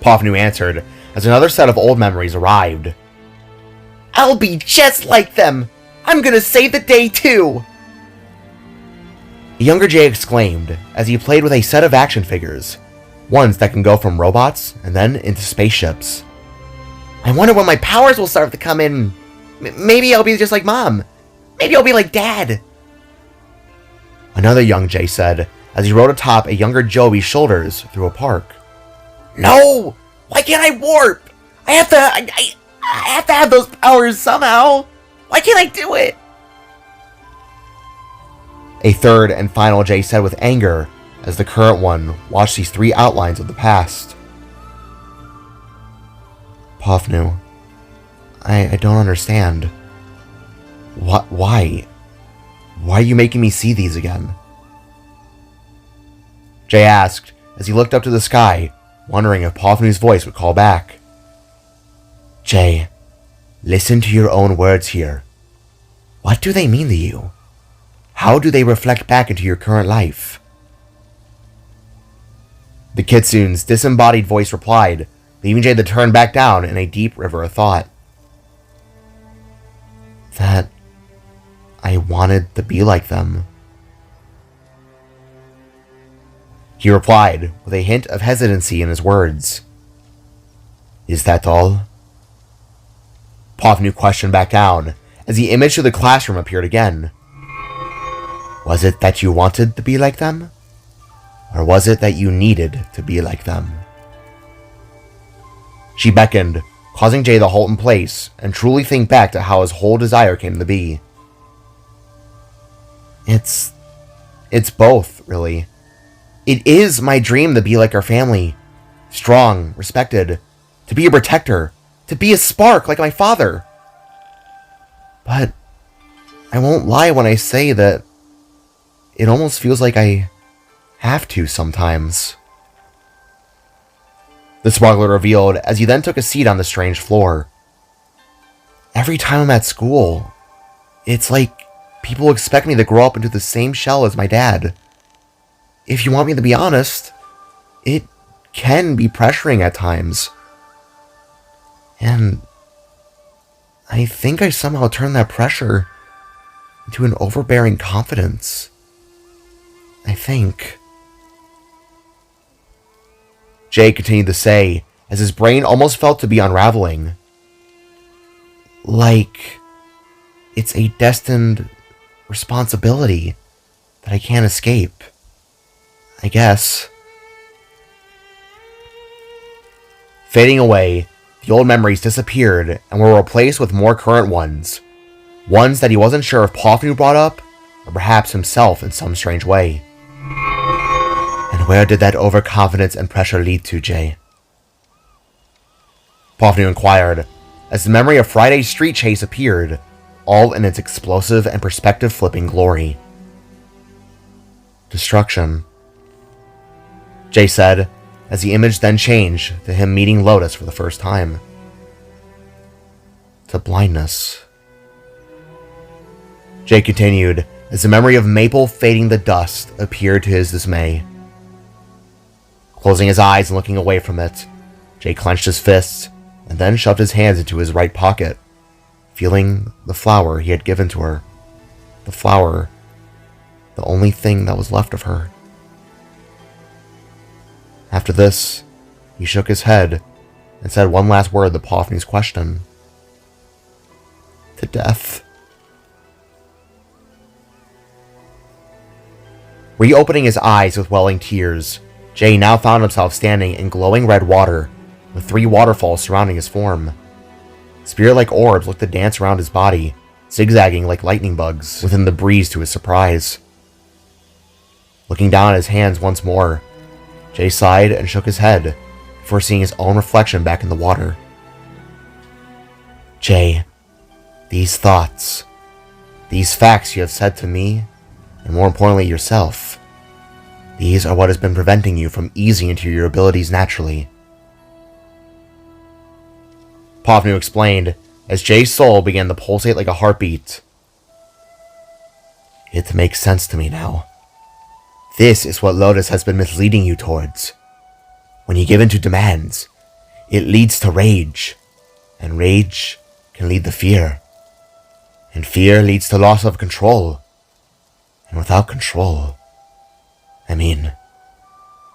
Pofnu answered, as another set of old memories arrived. I'll be just like them! I'm gonna save the day too! The younger Jay exclaimed, as he played with a set of action figures, ones that can go from robots and then into spaceships. I wonder when my powers will start to come in. Maybe I'll be just like Mom. Maybe I'll be like Dad. Another young Jay said, as he rode atop a younger Joey's shoulders through a park. No! Why can't I warp? I have to have those powers somehow. Why can't I do it? A third and final Jay said with anger, as the current one watched these 3 outlines of the past. Pofnu, I don't understand. Why? Why are you making me see these again? Jay asked, as he looked up to the sky, wondering if Pofnu's voice would call back. Jay, listen to your own words here. What do they mean to you? How do they reflect back into your current life? The kitsune's disembodied voice replied, leaving Jay to turn back down in a deep river of thought. That I wanted to be like them. He replied, with a hint of hesitancy in his words. Is that all? Pofnu questioned back down, as the image of the classroom appeared again. Was it that you wanted to be like them? Or was it that you needed to be like them? She beckoned, causing Jay to halt in place and truly think back to how his whole desire came to be. It's both, really. It is my dream to be like our family. Strong, respected, to be a protector, to be a spark like my father. But I won't lie when I say that it almost feels like I have to sometimes. The smuggler revealed as he then took a seat on the strange floor. Every time I'm at school, it's like people expect me to grow up into the same shell as my dad. If you want me to be honest, it can be pressuring at times. And I think I somehow turned that pressure into an overbearing confidence. I think. Jay continued to say, as his brain almost felt to be unraveling. Like it's a destined responsibility that I can't escape. I guess. Fading away, the old memories disappeared and were replaced with more current ones. Ones that he wasn't sure if Pofnu brought up, or perhaps himself in some strange way. And where did that overconfidence and pressure lead to, Jay? Pofnu inquired, as the memory of Friday's street chase appeared, all in its explosive and perspective-flipping glory. Destruction, Jay said, as the image then changed to him meeting Lotus for the first time. To blindness. Jay continued, as the memory of Maple fading to dust appeared to his dismay. Closing his eyes and looking away from it, Jay clenched his fists and then shoved his hands into his right pocket, feeling the flower he had given to her. The flower, the only thing that was left of her. After this, he shook his head and said one last word to Pofnu's question. To death. Reopening his eyes with welling tears, Jay now found himself standing in glowing red water, with 3 waterfalls surrounding his form. Spirit-like orbs looked to dance around his body, zigzagging like lightning bugs within the breeze to his surprise. Looking down at his hands once more, Jay sighed and shook his head before seeing his own reflection back in the water. Jay, these thoughts, these facts you have said to me, and more importantly yourself, these are what has been preventing you from easing into your abilities naturally. Pofnu explained, as Jay's soul began to pulsate like a heartbeat. It makes sense to me now. This is what Lotus has been misleading you towards. When you give in to demands, it leads to rage, and rage can lead to fear, and fear leads to loss of control, and without control,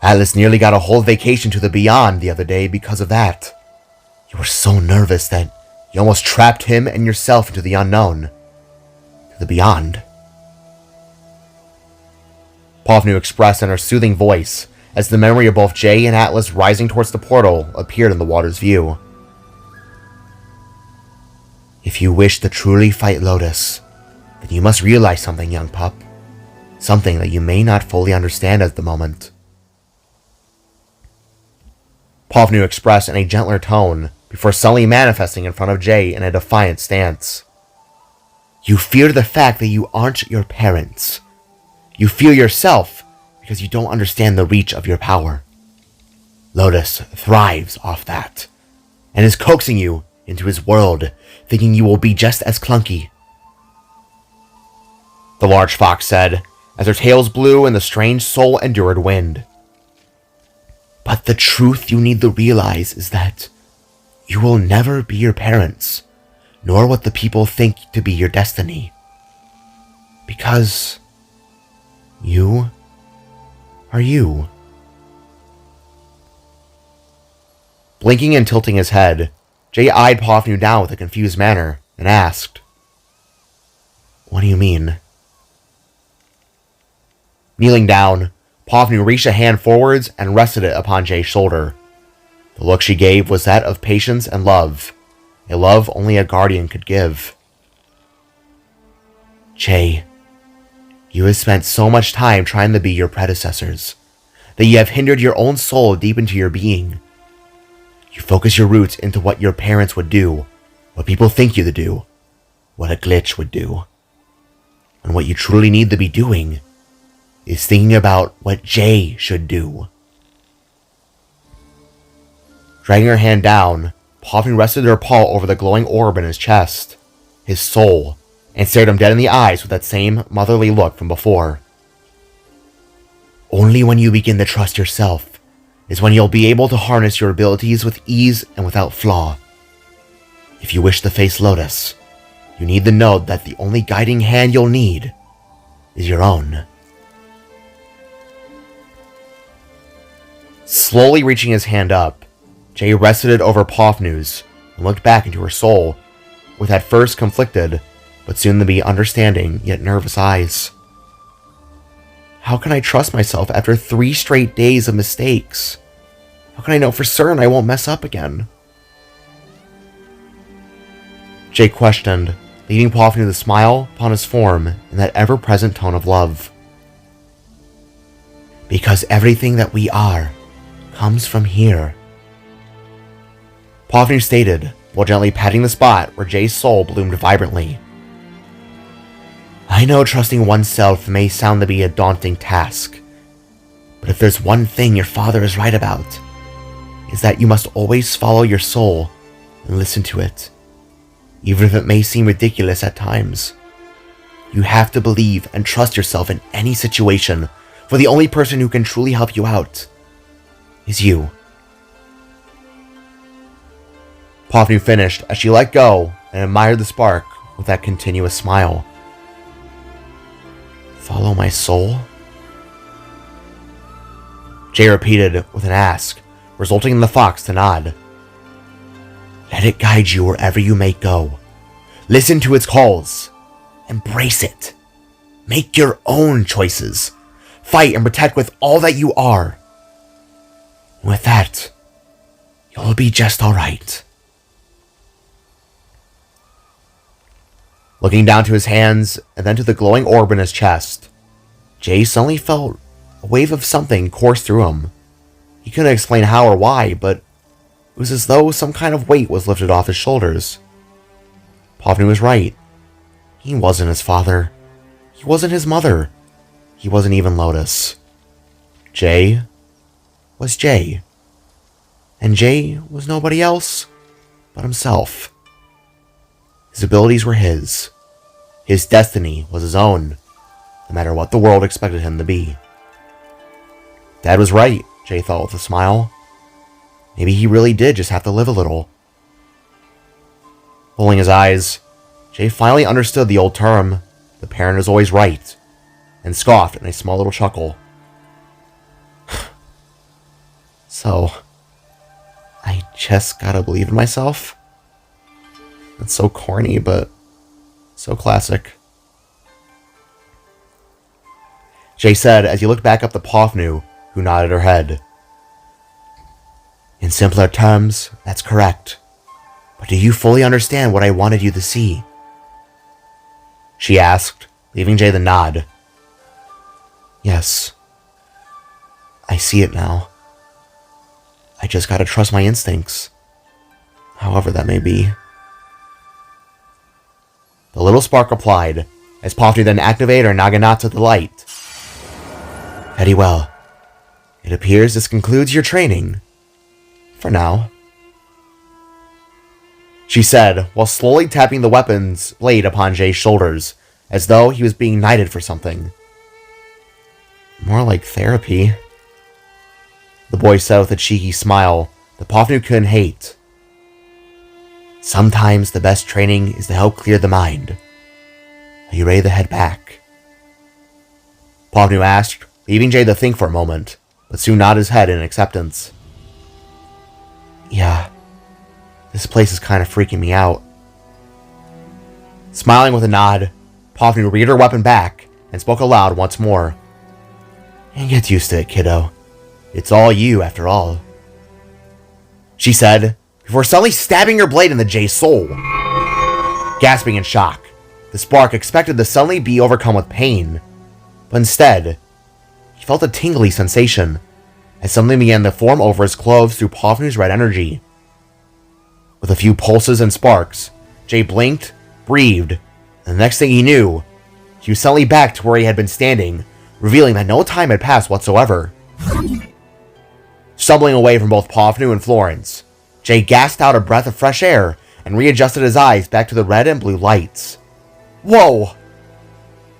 Atlas nearly got a whole vacation to the Beyond the other day because of that. You were so nervous that you almost trapped him and yourself into the unknown, to the Beyond. Pofnu expressed in her soothing voice as the memory of both Jay and Atlas rising towards the portal appeared in the water's view. If you wish to truly fight Lotus, then you must realize something, young pup. Something that you may not fully understand at the moment. Pofnu expressed in a gentler tone before suddenly manifesting in front of Jay in a defiant stance. You fear the fact that you aren't your parents. You fear yourself because you don't understand the reach of your power. Lotus thrives off that, and is coaxing you into his world, thinking you will be just as clunky. The large fox said, as her tails blew in the strange soul-endured wind. But the truth you need to realize is that you will never be your parents, nor what the people think to be your destiny. Because you are you. Blinking and tilting his head, Jay eyed Pofnu down with a confused manner and asked, What do you mean? Kneeling down, Pofnu reached a hand forwards and rested it upon Jay's shoulder. The look she gave was that of patience and love, a love only a guardian could give. Jay, you have spent so much time trying to be your predecessors, that you have hindered your own soul deep into your being. You focus your roots into what your parents would do, what people think you to do, what a glitch would do. And what you truly need to be doing is thinking about what Jay should do. Dragging her hand down, Pofnu rested her paw over the glowing orb in his chest, his soul, and stared him dead in the eyes with that same motherly look from before. Only when you begin to trust yourself is when you'll be able to harness your abilities with ease and without flaw. If you wish to face Lotus, you need to know that the only guiding hand you'll need is your own. Slowly reaching his hand up, Jay rested it over Pofnu's and looked back into her soul with at first conflicted, but soon to be understanding yet nervous eyes. How can I trust myself after 3 straight days of mistakes? How can I know for certain I won't mess up again? Jay questioned, leaving Pofnu to smile upon his form in that ever-present tone of love. Because everything that we are comes from here, Pofnu stated, while gently patting the spot where Jay's soul bloomed vibrantly. I know trusting oneself may sound to be a daunting task, but if there's one thing your father is right about, is that you must always follow your soul and listen to it, even if it may seem ridiculous at times. You have to believe and trust yourself in any situation, for the only person who can truly help you out is you. Pofnu finished as she let go and admired the spark with that continuous smile. Follow my soul? Jay repeated with an ask, resulting in the fox to nod. Let it guide you wherever you may go. Listen to its calls. Embrace it. Make your own choices. Fight and protect with all that you are. And with that, you'll be just alright. Looking down to his hands and then to the glowing orb in his chest, Jay suddenly felt a wave of something course through him. He couldn't explain how or why, but it was as though some kind of weight was lifted off his shoulders. Pofnu was right. He wasn't his father. He wasn't his mother. He wasn't even Lotus. Jay was Jay. And Jay was nobody else but himself. His abilities were his. His destiny was his own, no matter what the world expected him to be. Dad was right, Jay thought with a smile. Maybe he really did just have to live a little. Rolling his eyes, Jay finally understood the old term, the parent is always right, and scoffed in a small little chuckle. So, I just gotta believe in myself? That's so corny, but so classic. Jay said as he looked back up to Pofnu, who nodded her head. In simpler terms, that's correct. But do you fully understand what I wanted you to see? She asked, leaving Jay the nod. Yes. I see it now. I just gotta trust my instincts, however that may be. The little spark replied, as Pofnu then activated her Naginata delight. Very well. It appears this concludes your training. For now. She said, while slowly tapping the weapon's blade upon Jay's shoulders, as though he was being knighted for something. More like therapy. The boy said with a cheeky smile that Pofnu couldn't hate. Sometimes the best training is to help clear the mind. Are you ready to head back? Pofnu asked, leaving Jay to think for a moment, but soon nodded his head in acceptance. Yeah, this place is kind of freaking me out. Smiling with a nod, Pofnu reared her weapon back and spoke aloud once more. And get used to it, kiddo. It's all you, after all. She said, before suddenly stabbing her blade into Jay's soul. Gasping in shock, the spark expected to suddenly be overcome with pain, but instead, he felt a tingly sensation as something began to form over his clothes through Pofnu's red energy. With a few pulses and sparks, Jay blinked, breathed, and the next thing he knew, he was suddenly back to where he had been standing, revealing that no time had passed whatsoever. Stumbling away from both Pofnu and Florence, Jay gasped out a breath of fresh air and readjusted his eyes back to the red and blue lights. Whoa!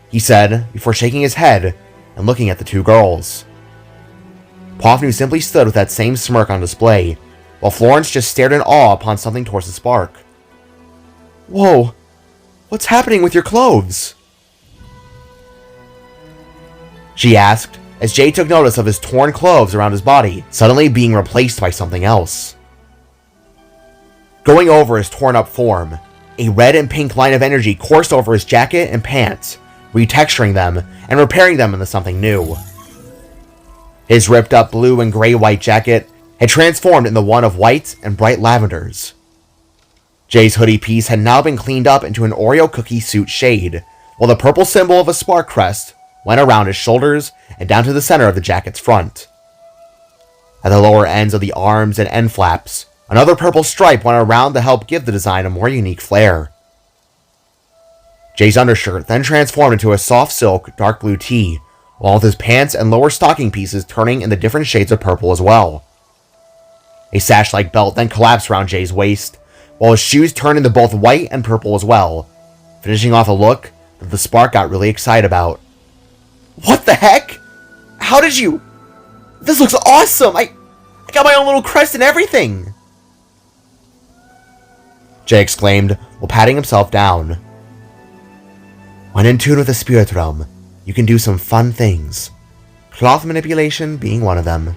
He said, before shaking his head and looking at the two girls. Pofnu simply stood with that same smirk on display, while Florence just stared in awe upon something towards the spark. Whoa, what's happening with your clothes? She asked, as Jay took notice of his torn clothes around his body suddenly being replaced by something else. Going over his torn up form, a red and pink line of energy coursed over his jacket and pants, retexturing them and repairing them into something new. His ripped up blue and gray-white jacket had transformed into one of whites and bright lavenders. Jay's hoodie piece had now been cleaned up into an Oreo cookie suit shade, while the purple symbol of a spark crest went around his shoulders and down to the center of the jacket's front. At the lower ends of the arms and end flaps, another purple stripe went around to help give the design a more unique flair. Jay's undershirt then transformed into a soft silk dark blue tee, along with his pants and lower stocking pieces turning into different shades of purple as well. A sash-like belt then collapsed around Jay's waist, while his shoes turned into both white and purple as well, finishing off a look that the Spark got really excited about. What the heck? How did you... This looks awesome! I got my own little crest and everything! Jay exclaimed while patting himself down. When in tune with the spirit realm, you can do some fun things. Cloth manipulation being one of them.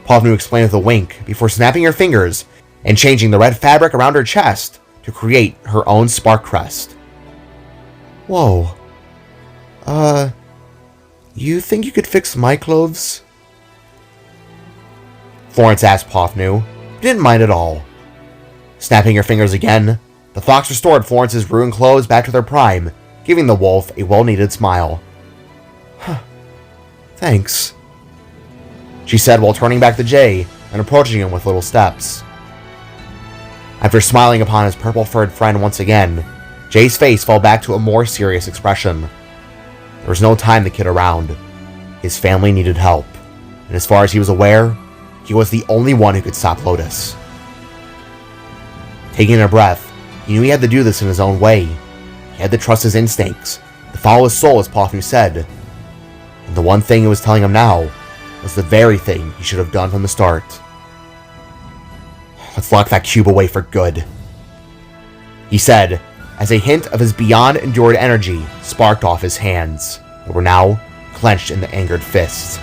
Pavnu explained with a wink before snapping her fingers and changing the red fabric around her chest to create her own spark crest. Whoa. You think you could fix my clothes? Florence asked Pavnu, who didn't mind at all. Snapping her fingers again, the fox restored Florence's ruined clothes back to their prime, giving the wolf a well-needed smile. Thanks, she said while turning back to Jay and approaching him with little steps. After smiling upon his purple-furred friend once again, Jay's face fell back to a more serious expression. There was no time to kid around. His family needed help, and as far as he was aware, he was the only one who could stop Lotus. Taking a breath, he knew he had to do this in his own way. He had to trust his instincts, to follow his soul as Pavnu said. And the one thing it was telling him now was the very thing he should have done from the start. Let's lock that cube away for good, he said, as a hint of his beyond endured energy sparked off his hands, that were now clenched in the angered fists.